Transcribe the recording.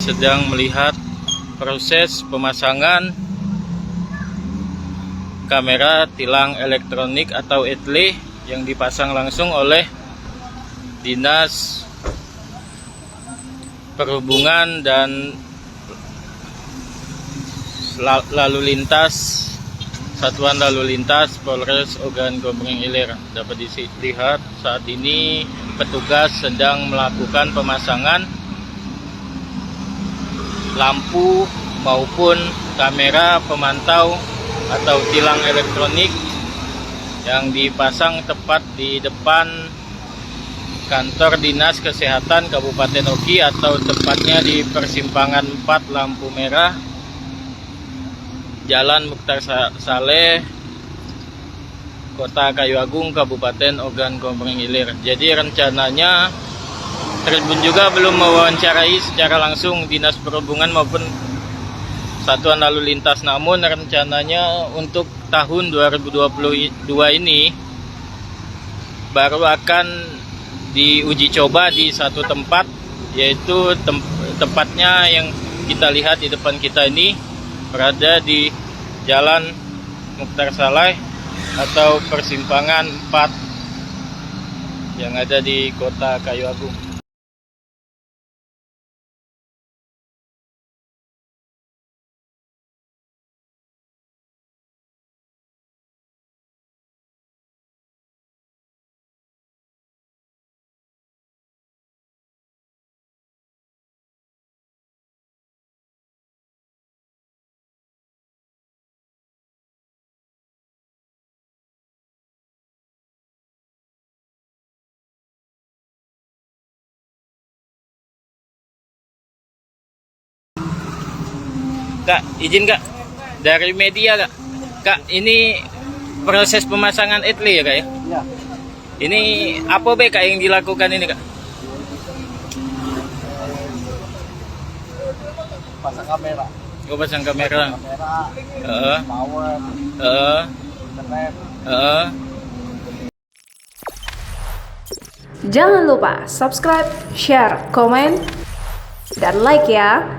sedang melihat proses pemasangan kamera tilang elektronik atau ETLE yang dipasang langsung oleh Dinas Perhubungan dan Lalu Lintas, Satuan Lalu Lintas Polres Ogan Komering Ilir. Dapat dilihat saat ini petugas sedang melakukan pemasangan lampu maupun kamera pemantau atau tilang elektronik yang dipasang tepat di depan kantor Dinas Kesehatan Kabupaten Oki, atau tepatnya di persimpangan 4 lampu merah Jalan Mukhtar Saleh, Kota Kayu Agung, Kabupaten Ogan Komering Ilir. Jadi rencananya Tribun juga belum mewawancarai secara langsung Dinas Perhubungan maupun Satuan Lalu Lintas, namun rencananya untuk tahun 2022 ini baru akan diuji coba di satu tempat, yaitu tempatnya yang kita lihat di depan kita ini berada di Jalan Mukhtar Saleh atau persimpangan 4 yang ada di Kota Kayu Agung. Kak, izin Kak, dari media Kak. Kak, ini proses pemasangan ETLE ya Kak ya? Iya. Ini apa Kak yang dilakukan ini Kak? Pasang kamera. Oh, pasang kamera. Power, internet. Jangan lupa subscribe, share, komen, dan like ya.